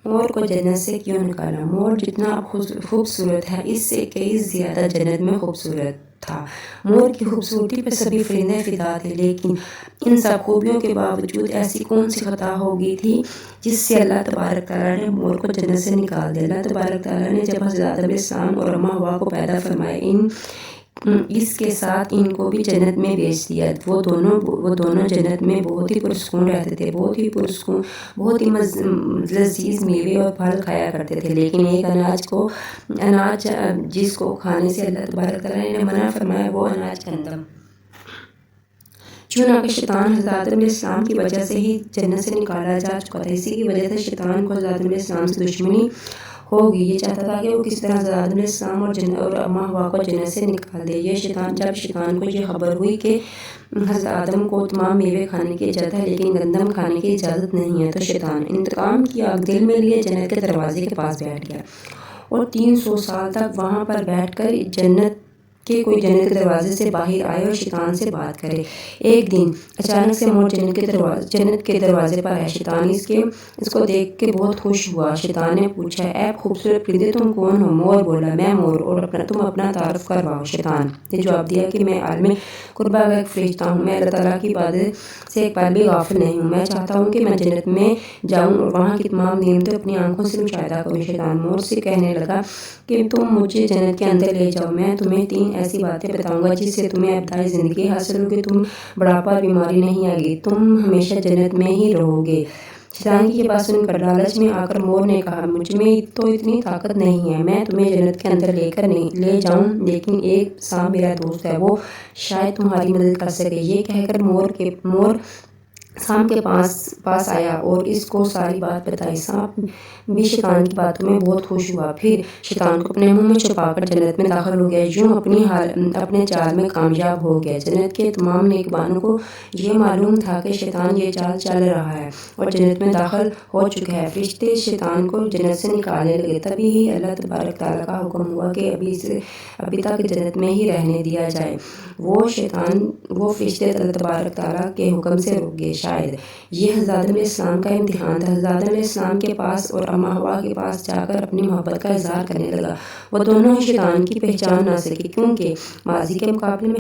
مور کو جنت سے کیوں نکالا؟ مور جتنا خوبصورت ہے اس سے کئی زیادہ جنت میں خوبصورت تھا۔ مور کی خوبصورتی پر سبھی پرندے فدا تھے، لیکن ان سب خوبیوں کے باوجود ایسی کون سی خطا ہو گئی تھی جس سے اللہ تبارک تعالیٰ نے مور کو جنت سے نکال دیا؟ اللہ تبارک تعالیٰ نے جب حضرت آدم علیہ السلام اور اماں حوا کو پیدا فرمایا، اس کے ساتھ ان کو بھی جنت میں بھیج دیا۔ وہ دونوں جنت میں بہت ہی پرسکون رہتے تھے، بہت ہی لذیذ میوے اور پھل کھایا کرتے تھے، لیکن ایک اناج جس کو کھانے سے اللہ تبارک تعالیٰ نے منع فرمایا، وہ اناج گندم۔ چنانچہ شیطان حضرت آدم علیہ السلام کی وجہ سے ہی جنت سے نکالا جا چکا تھا، اسی کی وجہ سے شیطان کو حضرت آدم علیہ السلام سے دشمنی ہو گئی۔ یہ چاہتا تھا کہ وہ کس طرح حضرت آدم علیہ السلام اور اماں حوا کو جنت سے نکال دے۔ جب شیطان کو یہ خبر ہوئی کہ حضرت آدم کو تمام میوے کھانے کی اجازت ہے لیکن گندم کھانے کی اجازت نہیں ہے، تو شیطان انتقام کی آگ دل میں لیے جنت کے دروازے کے پاس بیٹھ گیا اور 300 سال تک وہاں پر بیٹھ کر کوئی جنت کے دروازے سے باہر آئے اور شیطان سے بات کرے۔ ایک دن اچانک سے مور جنت کے دروازے پر آیا۔ شیطان اس کو دیکھ کے بہت خوش ہوا۔ شیطان نے پوچھا، اے خوبصورت پرندے تم کون ہو؟ مور بولا، میں مور، اور تم اپنا تعارف کرواؤ۔ شیطان نے جواب دیا کہ میں عالم قربا کا ایک فرشتہ ہوں، میں اللہ تعالیٰ کی عبادت سے ایک پل بھی غافل نہیں ہوں، میں چاہتا ہوں کہ میں جنت میں جاؤں اور وہاں کی تمام نعمتیں اپنی آنکھوں سے مشاہدہ کروں۔ شیطان مور سے کہنے لگا کہ تم مجھے جنت کے اندر لے جاؤ، میں تمہیں 3 ایسی باتیں بتاؤں گا جس سے تمہیں ابتدائی زندگی حاصل ہوگی، تم بڑھاپا اور بیماری نہیں آئے گی، تم ہمیشہ جنت میں ہی رہو گے۔ شیطان کی یہ بات سن کر لالچ میں آ کر مور نے کہا، مجھ میں تو اتنی طاقت نہیں ہے، میں تمہیں جنت کے اندر لے جاؤں، لیکن ایک سانپ میرا دوست ہے، وہ شاید تمہاری مدد کر سکے۔ یہ کہہ کر مور سانپ کے پاس آیا اور اس کو ساری بات بتائی۔ سانپ بھی شیطان کی باتوں میں بہت خوش ہوا، پھر شیطان کو اپنے منہ میں چھپا کر جنت میں داخل ہو گیا، یوں اپنے چال میں کامیاب ہو گیا۔ جنت کے تمام نیکبانوں کو یہ معلوم تھا کہ شیطان یہ چال چل رہا ہے اور جنت میں داخل ہو چکا ہے۔ فرشتے شیطان کو جنت سے نکالنے لگے، تبھی ہی اللہ تبارک تعالیٰ کا حکم ہوا کہ ابھی تک جنت میں ہی رہنے دیا جائے۔ وہ فرشتے اللہ تبارک تعالیٰ کے حکم سے رک گئے۔ شاید یہ حضرت آدم علیہ السلام کا امتحان تھا۔ حضرت آدم علیہ السلام کے پاس اور اماں حوا کے پاس جا کر اپنی محبت کا اظہار کرنے لگا۔ وہ دونوں ہی شیطان کی پہچان نہ سکے، کیونکہ ماضی کے مقابلے میں